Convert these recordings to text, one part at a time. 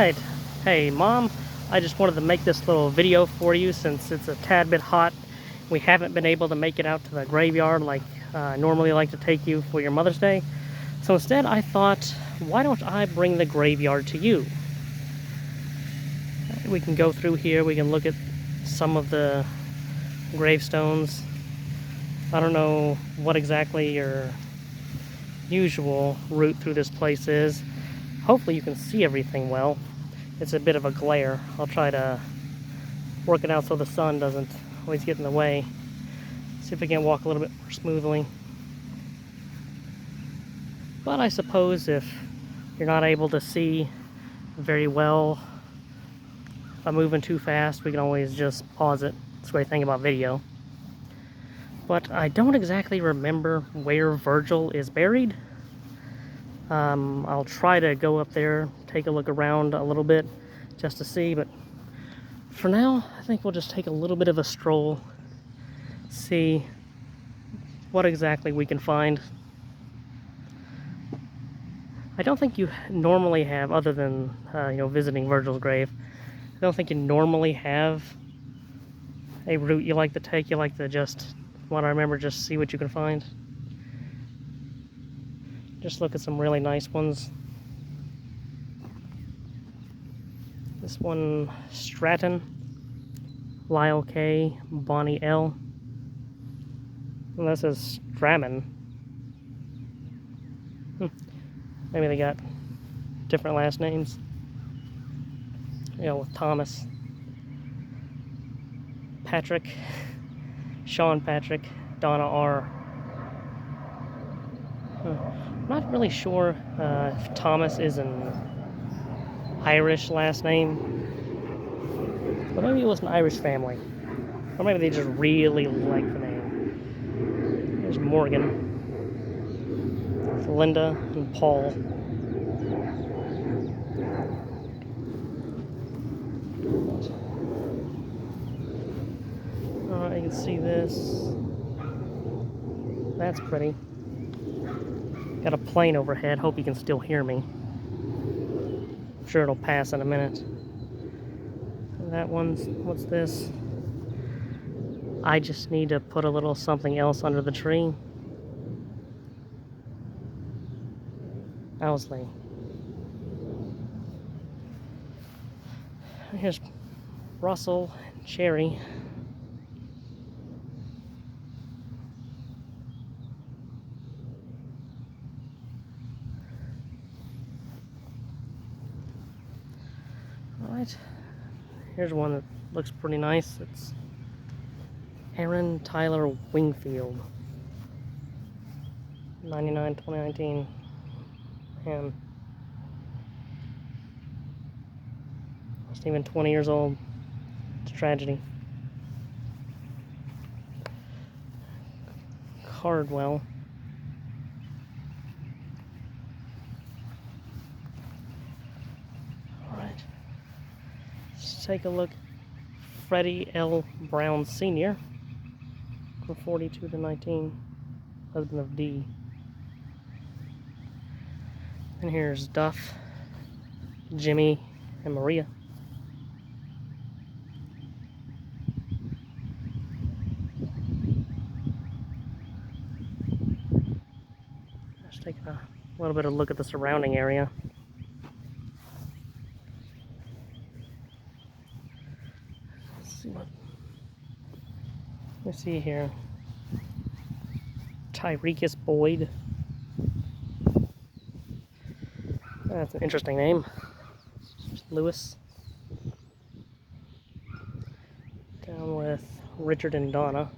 Alright, hey Mom, I just wanted to make this little video for you since it's a tad bit hot. We haven't been able to make it out to the graveyard like I normally like to take you for your Mother's Day. So instead I thought, why don't I bring the graveyard to you? We can go through here, we can look at some of the gravestones. I don't know what exactly your usual route through this place is. Hopefully you can see everything well. It's a bit of a glare. I'll try to work it out so the sun doesn't always get in the way. See if I can walk a little bit more smoothly. But I suppose if you're not able to see very well, if I'm moving too fast, we can always just pause it. That's the great thing about video. But I don't exactly remember where Virgil is buried. I'll try to go up there, take a look around a little bit just to see, but for now, I think we'll just take a little bit of a stroll, see what exactly we can find. I don't think you normally have, other than visiting Virgil's grave, I don't think you normally have a route you like to take. You like to just, what I remember, just see what you can find. Just look at some really nice ones. This one, Stratton, Lyle K, Bonnie L. And this is Straman. Maybe they got different last names. With Thomas. Patrick, Sean Patrick, Donna R. I'm not really sure if Thomas is an Irish last name, but maybe it was an Irish family, or maybe they just really like the name. There's Morgan, Linda, and Paul. Alright, you can see this. That's pretty. Got a plane overhead. Hope you can still hear me. I'm sure it'll pass in a minute. That one's, what's this? I just need to put a little something else under the tree. Owsley. Here's Russell and Cherry. Alright, here's one that looks pretty nice. It's Aaron Tyler Wingfield, 99, 2019. And he's even 20 years old. It's a tragedy. Cardwell. Let's take a look. Freddie L. Brown Sr. from 42 to 19, husband of Dee. And here's Duff, Jimmy, and Maria. Let's take a little bit of a look at the surrounding area. Let's see here. Tyrekus Boyd. That's an interesting name. Lewis. Down with Richard and Donna.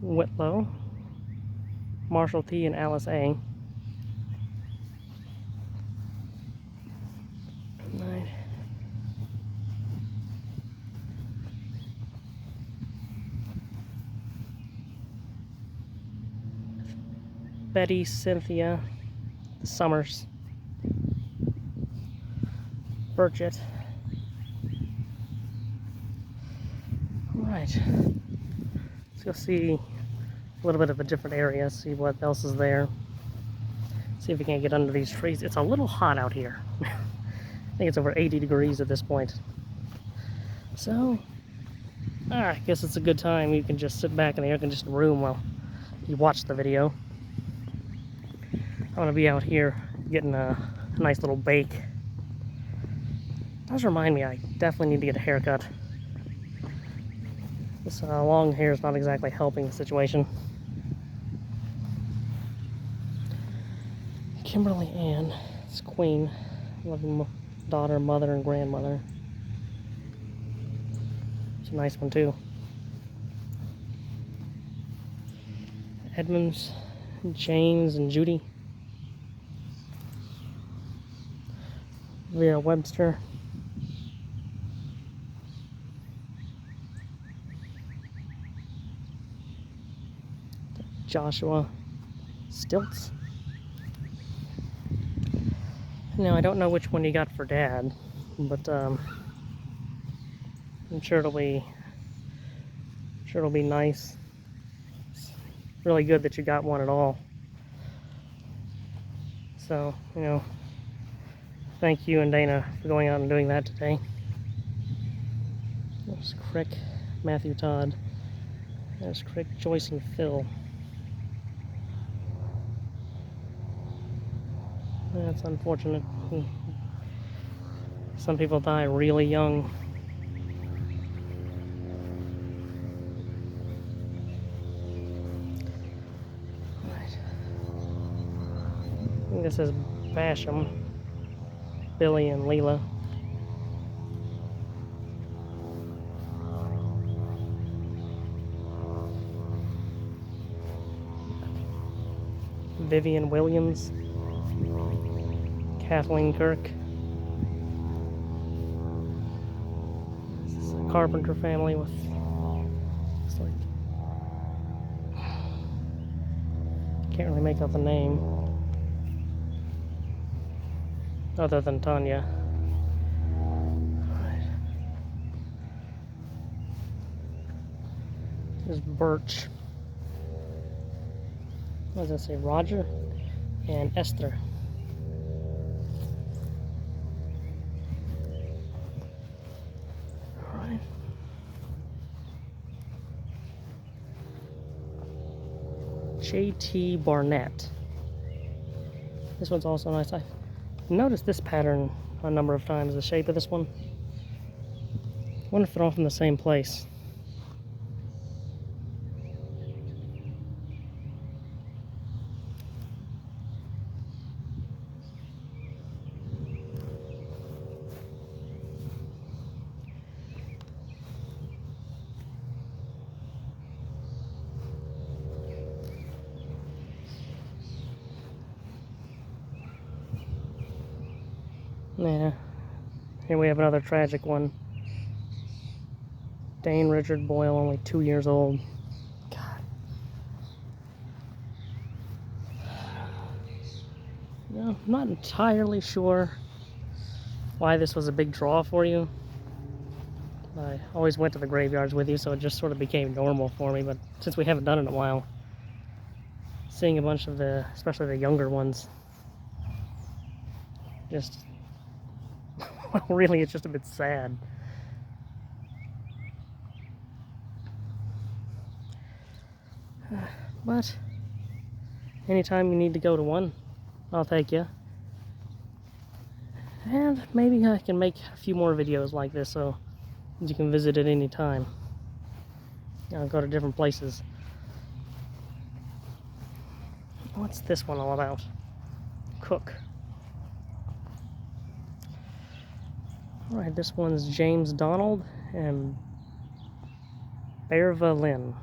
Whitlow, Marshall T. and Alice A. Right. Betty, Cynthia, the Summers. Burchett. Alright. Let's go see a little bit of a different area, see what else is there. See if we can't get under these trees. It's a little hot out here. I think it's over 80 degrees at this point. So, I guess it's a good time. You can just sit back in the air-conditioned room while you watch the video. I'm going to be out here getting a nice little bake. Does remind me, I definitely need to get a haircut. This long hair is not exactly helping the situation. Kimberly Ann, it's Queen, loving daughter, mother, and grandmother. It's a nice one too. Edmonds, James, and Judy. Vera Webster. Joshua Stilts. Now, I don't know which one you got for Dad, but I'm sure it'll be nice. It's really good that you got one at all. So, you know, thank you and Dana for going out and doing that today. There's Crick, Matthew Todd. There's Crick, Joyce, and Phil. That's unfortunate. Some people die really young. Right. I think this is Basham, Billy, and Leela. Vivian Williams. Kathleen Kirk. This is a Carpenter family with, looks like, can't really make out the name other than Tanya. Alright. There's Birch. What does that say? Roger and Esther. J.T. Barnett. This one's also nice. I've noticed this pattern a number of times, the shape of this one. I wonder if they're all from the same place. Yeah, here we have another tragic one. Dane Richard Boyle, only 2 years old. God. No, I'm not entirely sure why this was a big draw for you. I always went to the graveyards with you, so it just sort of became normal for me, but since we haven't done it in a while, seeing a bunch of the, especially the younger ones, just... well, really, it's just a bit sad. But anytime you need to go to one, I'll take you. And maybe I can make a few more videos like this so you can visit at any time. I'll go to different places. What's this one all about? Cook. Alright, this one's James Donald and Berva Lynn.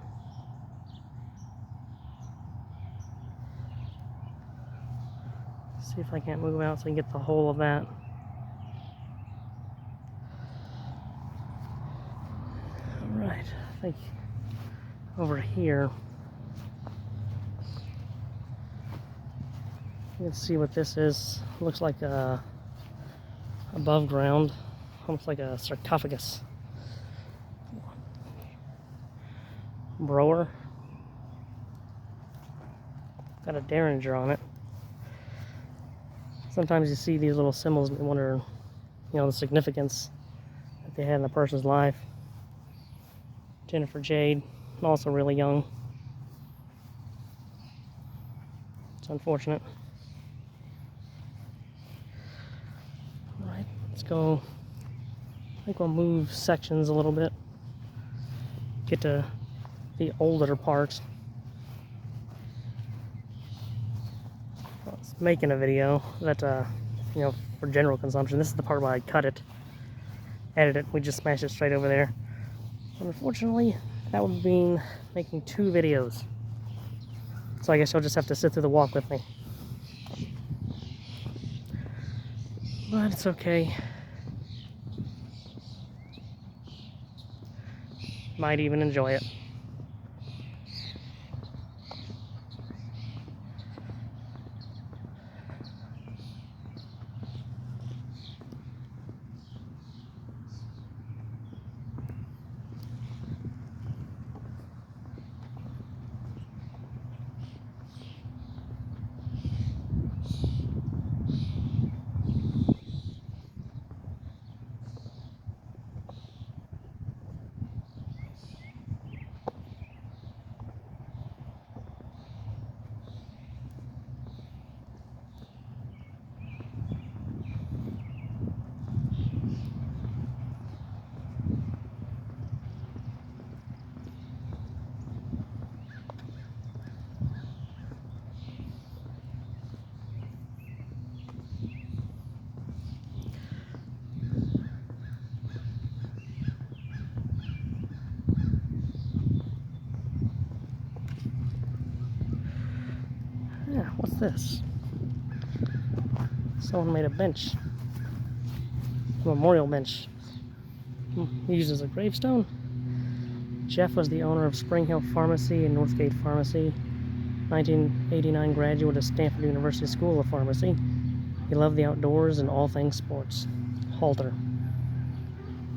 See if I can't move out so I can get the whole of that. Alright, I think over here. You can see what this is. Looks like above ground, almost like a sarcophagus. Brower. Got a derringer on it. Sometimes you see these little symbols and you wonder, the significance that they had in a person's life. Jennifer Jade, also really young. It's unfortunate. Alright, let's go. I think we'll move sections a little bit. Get to the older parts. I was making a video that, for general consumption. This is the part where I cut it, edit it. We just smashed it straight over there. Unfortunately, that would mean making 2 videos. So I guess you'll just have to sit through the walk with me. But it's okay. Might even enjoy it. Yeah, what's this? Someone made a bench. A memorial bench. Used as a gravestone. Jeff was the owner of Spring Hill Pharmacy and Northgate Pharmacy. 1989 graduate of Stanford University School of Pharmacy. He loved the outdoors and all things sports. Halter.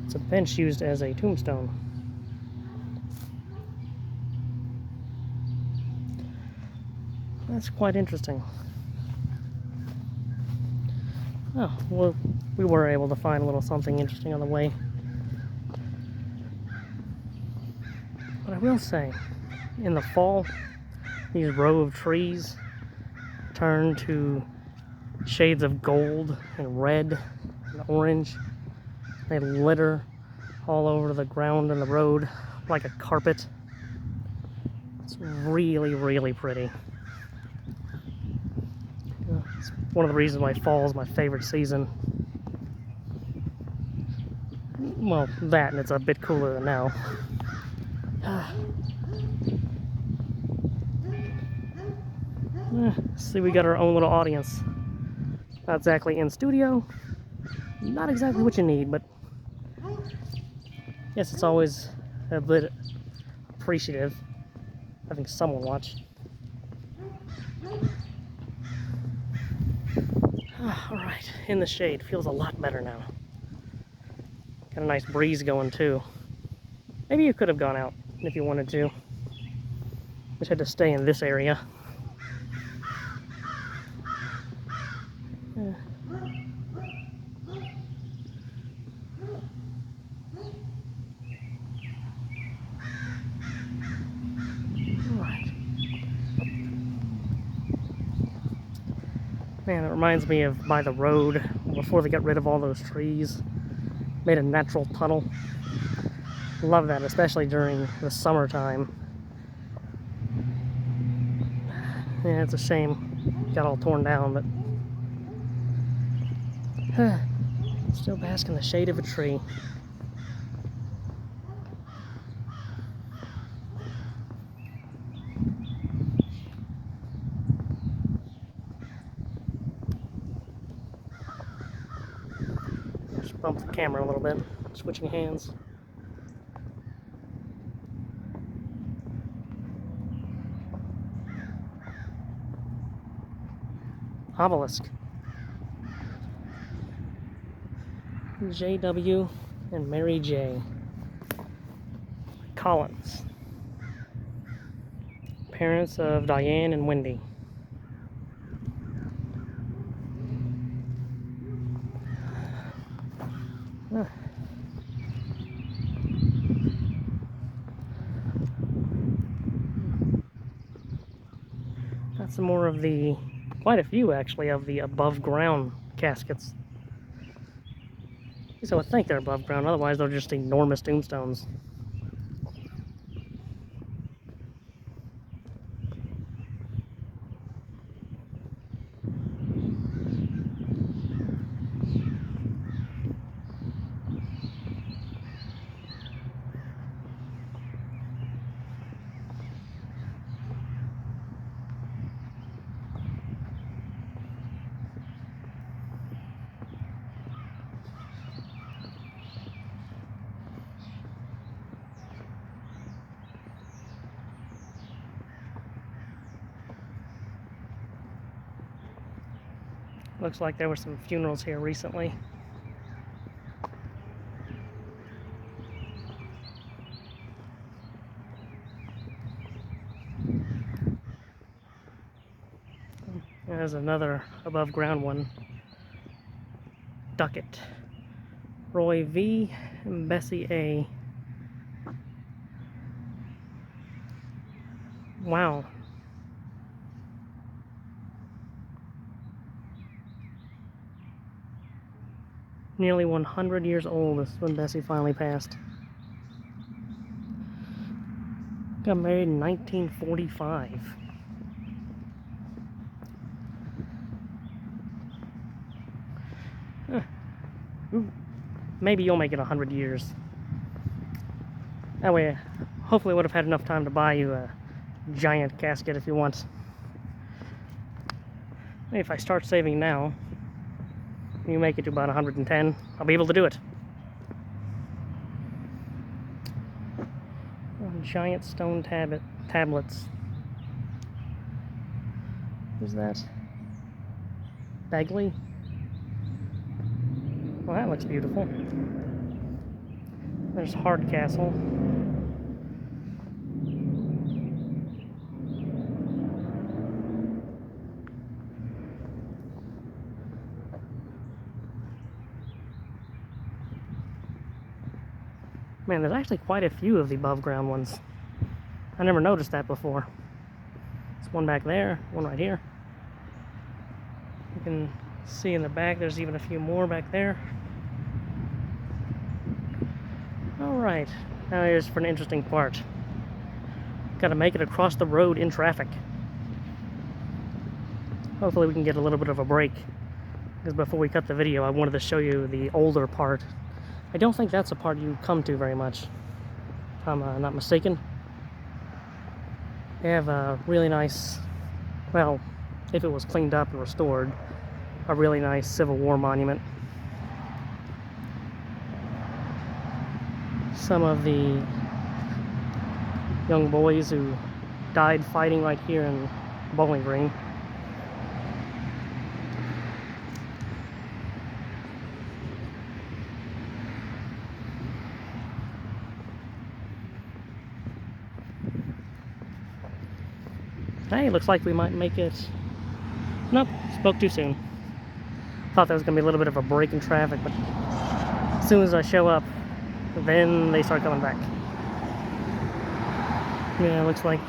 It's a bench used as a tombstone. That's quite interesting. Oh, well, we were able to find a little something interesting on the way. But I will say, in the fall, these row of trees turn to shades of gold and red and orange. They litter all over the ground and the road like a carpet. It's really, really pretty. It's one of the reasons why fall is my favorite season. Well, that, and it's a bit cooler than now. See, we got our own little audience. Not exactly in studio. Not exactly what you need, but yes, it's always a bit appreciative having someone watch. Alright, in the shade. Feels a lot better now. Got a nice breeze going too. Maybe you could have gone out if you wanted to. Just had to stay in this area. Alright. Man, it reminds me of by the road, before they got rid of all those trees. Made a natural tunnel. Love that, especially during the summertime. Yeah, it's a shame. Got all torn down, but still bask in the shade of a tree. Just bump the camera a little bit, switching hands. obelisk. J.W. and Mary J. Collins. Parents of Diane and Wendy. Huh. Got some more of the, quite a few actually, of the above ground caskets. So I think they're above ground, otherwise they're just enormous tombstones. Looks like there were some funerals here recently. There's another above ground one. Duckett. Roy V. and Bessie A. Wow. Nearly 100 years old is when Bessie finally passed. Got married in 1945. Huh. Maybe you'll make it 100 years. That way, hopefully I would have had enough time to buy you a giant casket if you want. Maybe if I start saving now, you make it to about 110, I'll be able to do it. Giant stone tablets. Who's that? Bagley? Well, that looks beautiful. There's Hardcastle. Man, there's actually quite a few of the above ground ones. I never noticed that before. There's one back there, one right here. You can see in the back there's even a few more back there. Alright, now here's for an interesting part. Gotta make it across the road in traffic. Hopefully we can get a little bit of a break. Because before we cut the video, I wanted to show you the older part. I don't think that's a part you come to very much, if I'm not mistaken. They have a really nice, well, if it was cleaned up and restored, a really nice Civil War monument. Some of the young boys who died fighting right here in Bowling Green. Hey, looks like we might make it. Nope, spoke too soon. Thought there was going to be a little bit of a break in traffic, but as soon as I show up, then they start coming back. Yeah, looks like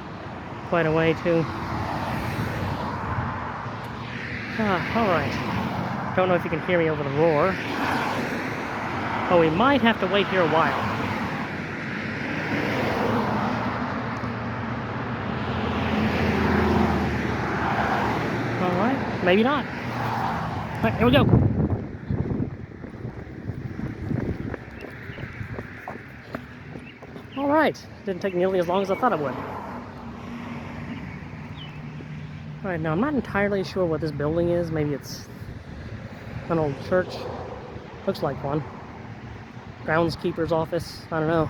quite a way too. Alright. Don't know if you can hear me over the roar. But we might have to wait here a while. Alright, maybe not. Alright, here we go. Alright, didn't take nearly as long as I thought it would. Alright, now I'm not entirely sure what this building is. Maybe it's an old church. Looks like one. Groundskeeper's office, I don't know.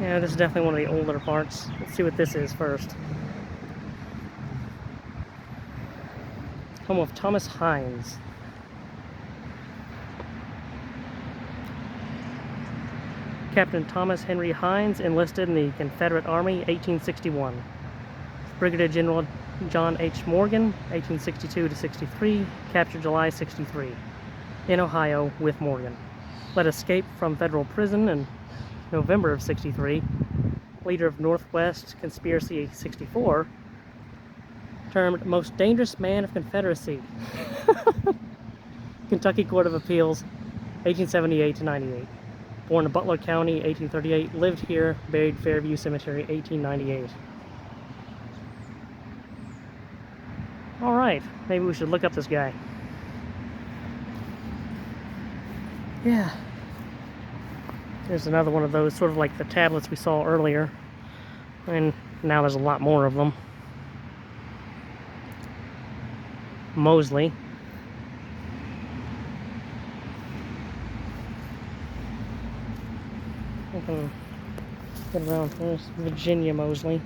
Yeah, this is definitely one of the older parts. Let's see what this is first. home of Thomas Hines. Captain Thomas Henry Hines enlisted in the Confederate Army, 1861. Brigadier General John H. Morgan, 1862 to 63, captured July 63, in Ohio with Morgan. Led escape from federal prison in November of 63. Leader of Northwest Conspiracy 64, termed most dangerous man of Confederacy. Kentucky Court of Appeals, 1878 to 98. Born in Butler County, 1838. Lived here, buried Fairview Cemetery, 1898. Alright, maybe we should look up this guy. Yeah. There's another one of those, sort of like the tablets we saw earlier. And now there's a lot more of them. Mosley. I can get around. There's Virginia Mosley.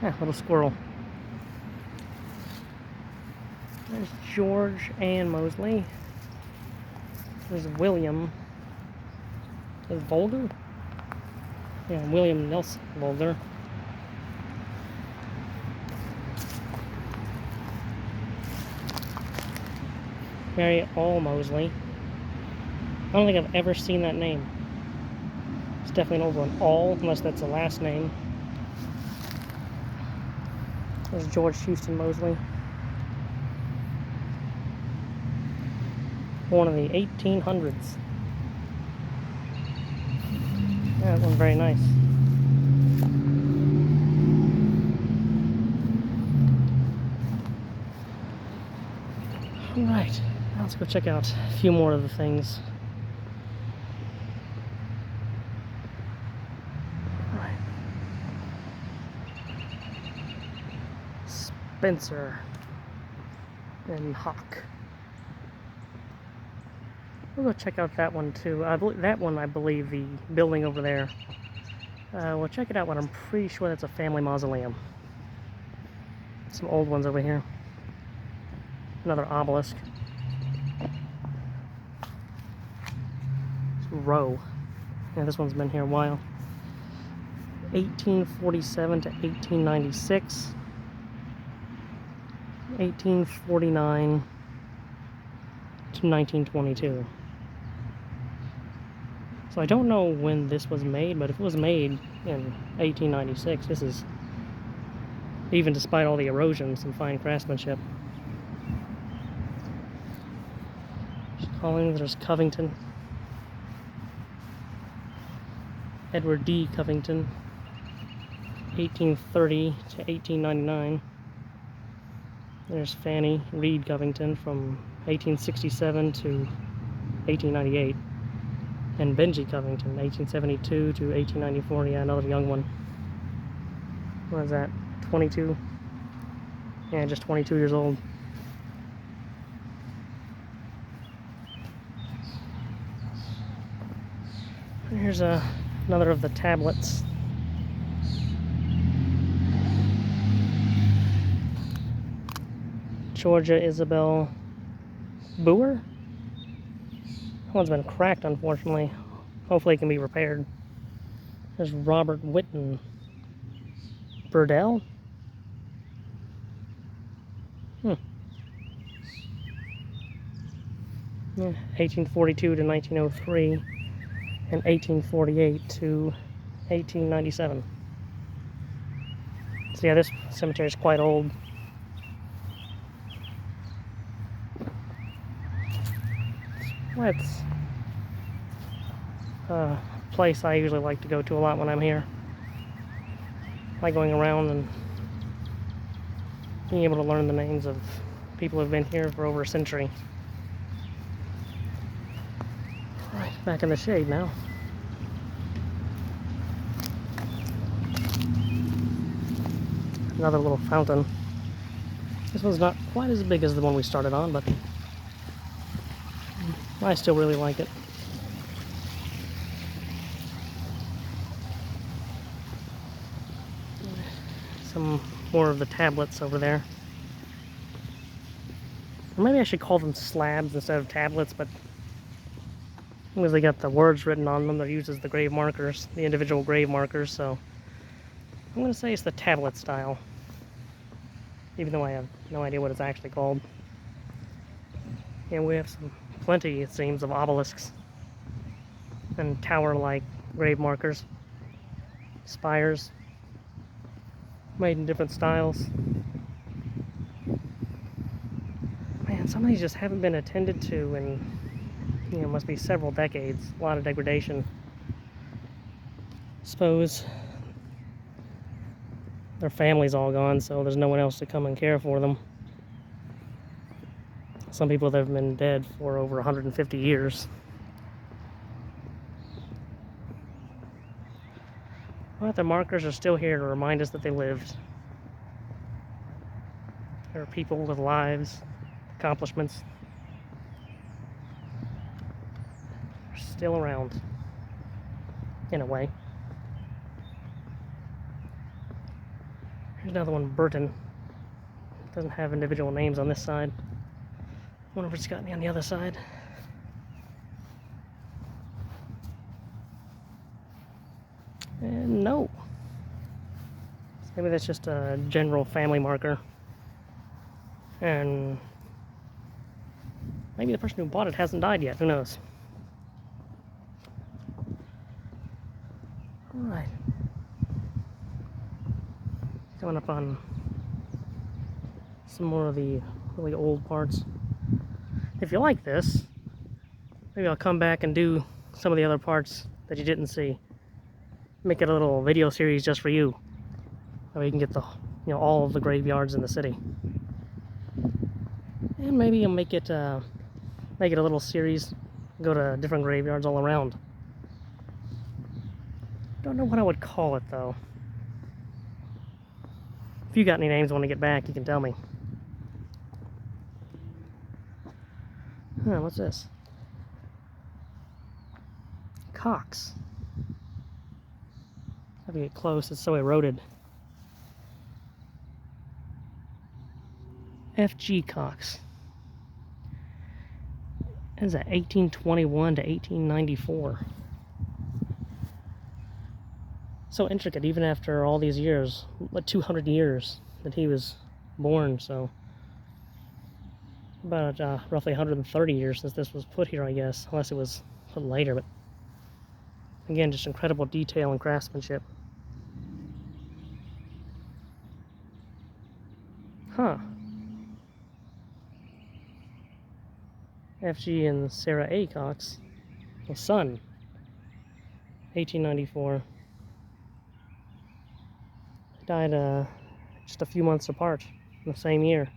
Yeah, little squirrel. There's George Ann Mosley. There's William. There's Volder? Yeah, William Nelson Volder. Mary All Mosley. I don't think I've ever seen that name. It's definitely an old one. All, unless that's a last name. There's George Houston Mosley. Born in the 1800s. Yeah, that one's very nice. Alright, now let's go check out a few more of the things. Alright. Spencer and Hawk. We'll go check out that one too. That one, I believe, the building over there. We'll check it out, but I'm pretty sure that's a family mausoleum. Some old ones over here. Another obelisk. Some Row. Yeah, this one's been here a while. 1847 to 1896. 1849 to 1922. So I don't know when this was made, but if it was made in 1896, this is, even despite all the erosion, some fine craftsmanship. Collins, there's Covington. Edward D. Covington, 1830 to 1899. There's Fanny Reed Covington from 1867 to 1898. And Benji Covington, 1872 to 1894. Yeah, another young one. What is that? 22? Yeah, just 22 years old. And here's another of the tablets. Georgia Isabel Boer. That one's been cracked, unfortunately. Hopefully it can be repaired. There's Robert Whitten Burdell. Yeah, 1842 to 1903 and 1848 to 1897. So yeah, this cemetery is quite old. It's a place I usually like to go to a lot when I'm here. I like going around and being able to learn the names of people who have been here for over a century. Alright, back in the shade now. Another little fountain. This one's not quite as big as the one we started on, but I still really like it. Some more of the tablets over there. Or maybe I should call them slabs instead of tablets, but because they got the words written on them, they're used as the grave markers, the individual grave markers, so I'm going to say it's the tablet style, even though I have no idea what it's actually called. And we have plenty, it seems, of obelisks and tower-like grave markers, spires, made in different styles. Man, some of these just haven't been attended to in, must be several decades. A lot of degradation. Suppose their family's all gone, so there's no one else to come and care for them. Some people that have been dead for over 150 years. But the markers are still here to remind us that they lived. There are people with lives, accomplishments. They're still around, in a way. Here's another one, Burton. Doesn't have individual names on this side. Wonder if it's got any on the other side. And no. Maybe that's just a general family marker. And maybe the person who bought it hasn't died yet. Who knows? Alright. Coming up on some more of the really old parts. If you like this, maybe I'll come back and do some of the other parts that you didn't see. Make it a little video series just for you. That way you can get the, all of the graveyards in the city. And maybe I'll make it a little series. Go to different graveyards all around. Don't know what I would call it though. If you got any names I want to get back, you can tell me. Huh, what's this? Cox. Have to get close, it's so eroded. F.G. Cox. Is that 1821 to 1894? So intricate, even after all these years, 200 years that he was born, so about roughly 130 years since this was put here, I guess, unless it was put later, but again, just incredible detail and craftsmanship. Huh. F.G. and Sarah A. Cox, a son, 1894. They died just a few months apart in the same year.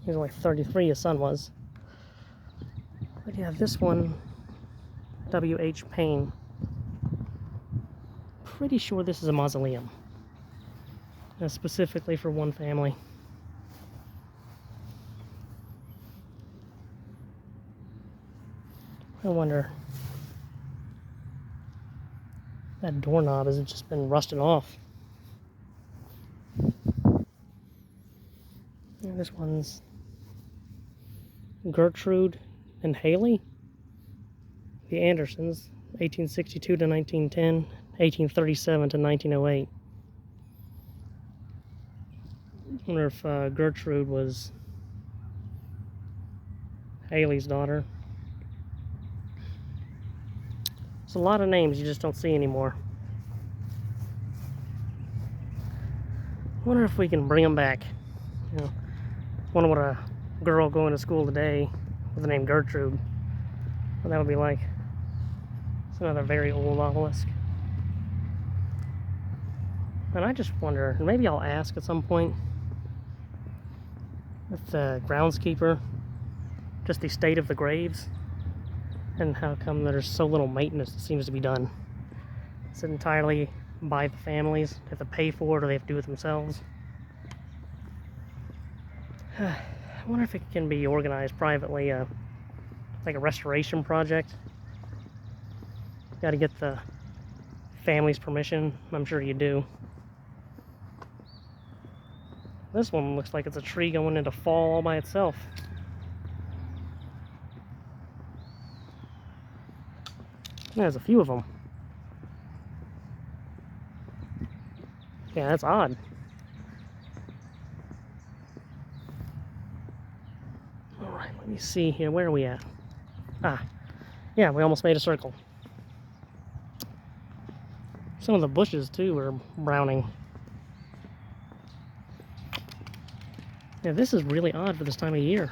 He was only 33, his son was. But yeah, this one, W.H. Payne. Pretty sure this is a mausoleum. Specifically for one family. I wonder, that doorknob has just been rusted off. And this one's Gertrude and Haley, the Andersons, 1862 to 1910, 1837 to 1908. I wonder if Gertrude was Haley's daughter. There's a lot of names you just don't see anymore. I wonder if we can bring them back. I wonder what a girl going to school today with the name Gertrude, what that would be like. It's another very old obelisk. And I just wonder, and maybe I'll ask at some point, if the groundskeeper, just the state of the graves, and how come there's so little maintenance that seems to be done. Is it entirely by the families? They have to pay for it, or they have to do it themselves? I wonder if it can be organized privately, like a restoration project. Got to get the family's permission. I'm sure you do. This one looks like it's a tree going into fall all by itself. There's a few of them. Yeah, that's odd. Alright, let me see here. Where are we at? Ah, yeah, we almost made a circle. Some of the bushes, too, are browning. Yeah, this is really odd for this time of year.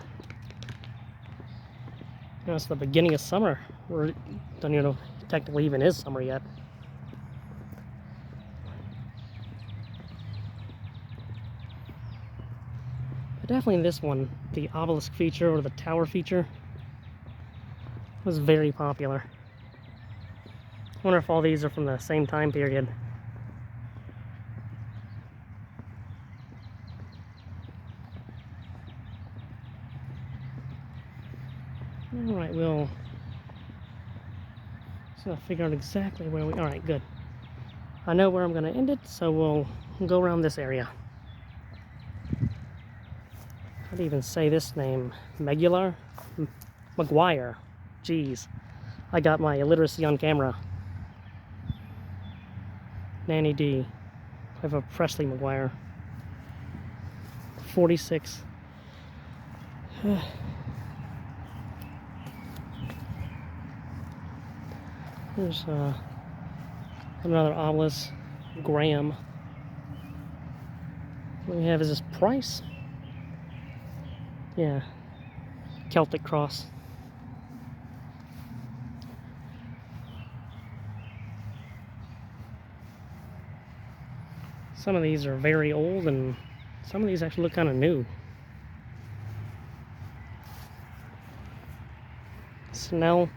You know, it's the beginning of summer. We don't even know if it technically even is summer yet. But definitely this one, the obelisk feature or the tower feature, was very popular. I wonder if all these are from the same time period. Alright, we'll just figure out exactly where we... Alright, good. I know where I'm going to end it, so we'll go around this area. How do you even say this name? Megular? McGuire. Jeez. I got my illiteracy on camera. Nanny D. I have a Presley McGuire. 46. There's another obelisk. Graham. What we have is this Price. Yeah. Celtic cross. Some of these are very old, and some of these actually look kind of new. Snell.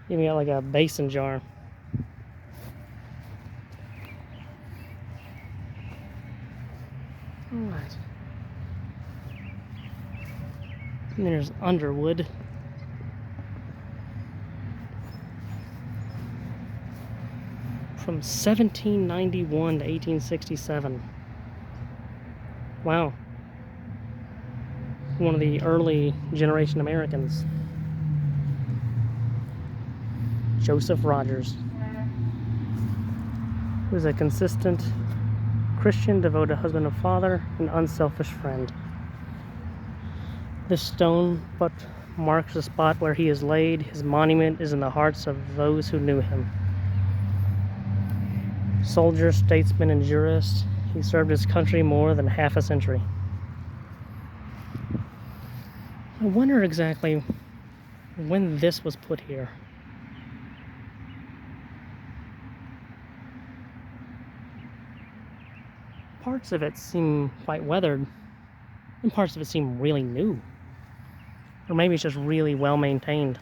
Even got like a basin jar. Alright. And there's Underwood. From 1791 to 1867. Wow. One of the early generation Americans. Joseph Rogers. Who was a consistent Christian, devoted husband and father, an unselfish friend. This stone but marks the spot where he is laid. His monument is in the hearts of those who knew him. Soldier, statesman, and jurist, he served his country more than half a century. I wonder exactly when this was put here. Parts of it seem quite weathered, and parts of it seem really new. Or maybe it's just really well maintained.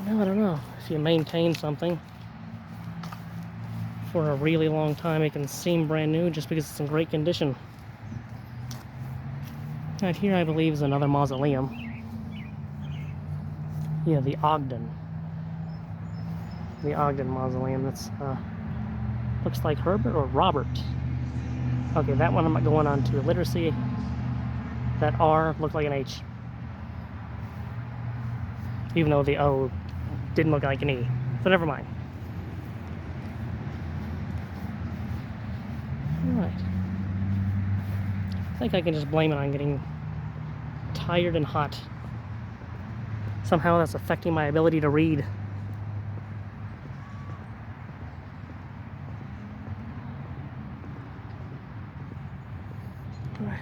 No, I don't know. If you maintain something for a really long time, it can seem brand new just because it's in great condition. Right here, I believe, is another mausoleum. Yeah, the Ogden. The Ogden Mausoleum. That's looks like Herbert or Robert. Okay, that one I'm not going on to illiteracy. That R looked like an H. Even though the O didn't look like an E. So never mind. Alright. I think I can just blame it on getting tired and hot. Somehow that's affecting my ability to read. Alright,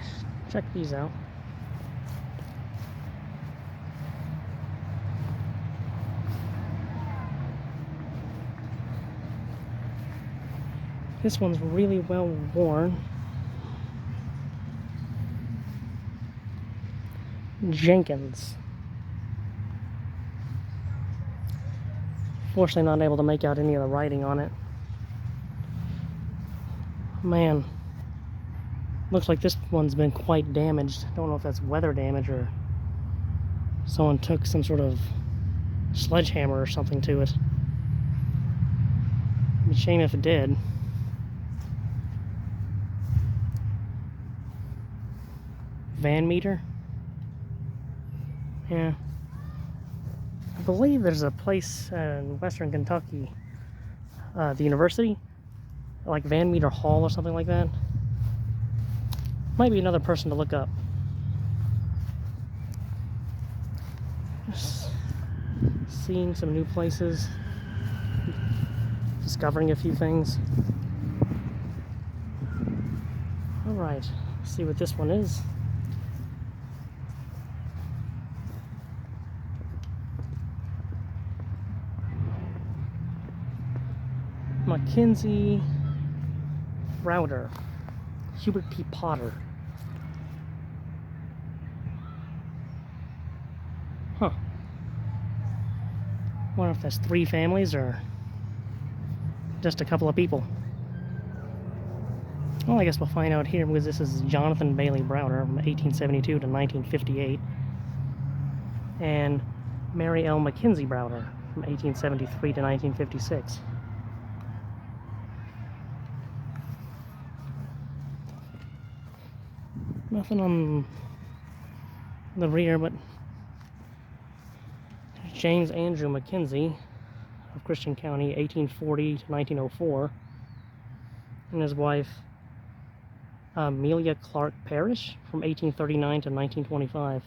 check these out. This one's really well worn. Jenkins. Fortunately not able to make out any of the writing on it. Man, looks like this one's been quite damaged. Don't know if that's weather damage or Someone took some sort of sledgehammer or something to it. It'd be a shame if it did. Van meter? Yeah. I believe there's a place in western Kentucky, the university, like Van Meter Hall or something like that. Might be another person to look up. Just seeing some new places, discovering a few things. Alright, let's see what this one is. Mackenzie Router, Hubert P. Potter. Huh. Wonder if that's 3 families or just a couple of people. Well, I guess we'll find out here, because this is Jonathan Bailey Browder from 1872 to 1958, and Mary L. Mackenzie Browder from 1873 to 1956. Nothing on the rear, but James Andrew Mackenzie of Christian County, 1840 to 1904, and his wife Amelia Clark Parrish from 1839 to 1925.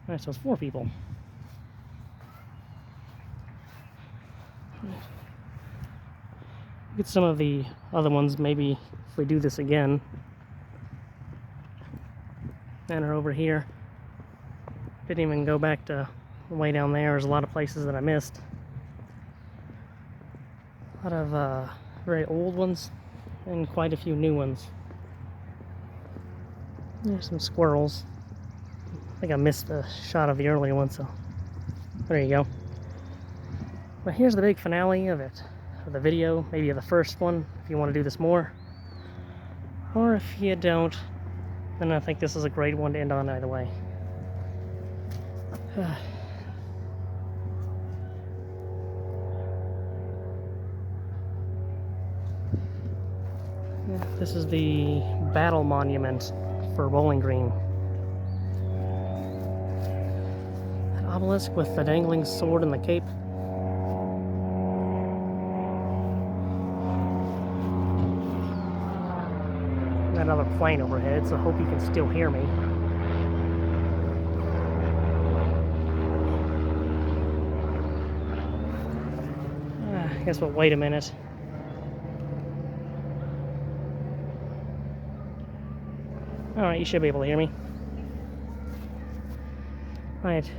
Alright, so it's 4 people. Get some of the other ones, maybe if we do this again. And are over here. Didn't even go back to way down there. There's a lot of places that I missed. A lot of very old ones and quite a few new ones. There's some squirrels. I think I missed the shot of the earlier one, so there you go. But here's the big finale of it, of the video, maybe of the first one, if you want to do this more. Or if you don't, then I think this is a great one to end on either way. This is the battle monument for Bowling Green. An obelisk with the dangling sword and the cape. Got another plane overhead, so I hope you can still hear me. I guess we'll wait a minute. Alright, you should be able to hear me. Alright,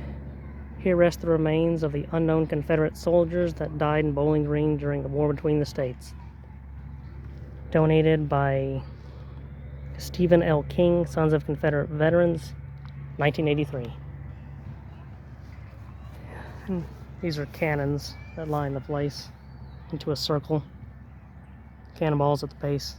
here rest the remains of the unknown Confederate soldiers that died in Bowling Green during the war between the states. Donated by Stephen L. King, Sons of Confederate Veterans, 1983. And these are cannons that line the place into a circle. Cannonballs at the base.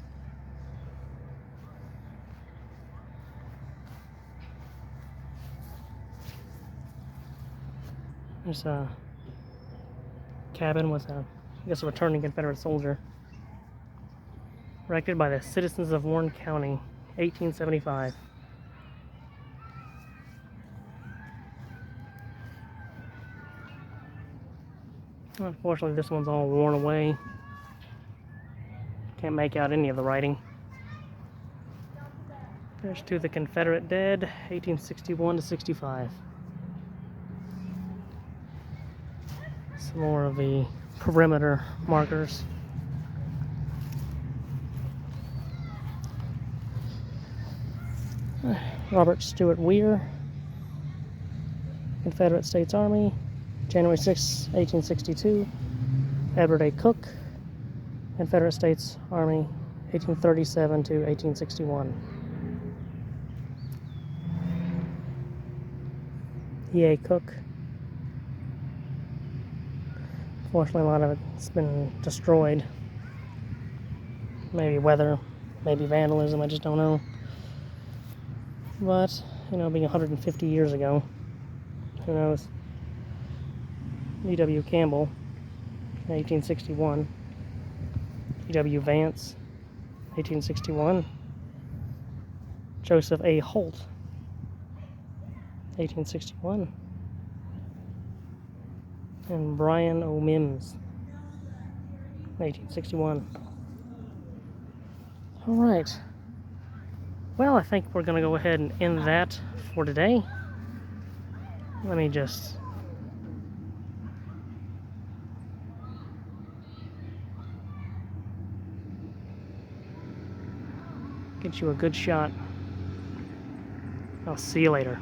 There's a cabin with a returning Confederate soldier. Erected by the citizens of Warren County, 1875. Unfortunately, this one's all worn away. Can't make out any of the writing. There's To the Confederate Dead, 1861 to 65. Some more of the perimeter markers. Robert Stewart Weir, Confederate States Army, January 6, 1862. Edward A. Cook, Confederate States Army, 1837 to 1861. E.A. Cook. Fortunately, a lot of it's been destroyed. Maybe weather, maybe vandalism, I just don't know. But, you know, being 150 years ago, Who knows? E.W. Campbell, 1861. E.W. Vance, 1861. Joseph A. Holt, 1861. And Brian O. Mims, 1861. All right. Well, I think we're going to go ahead and end that for today. Let me just get you a good shot. I'll see you later.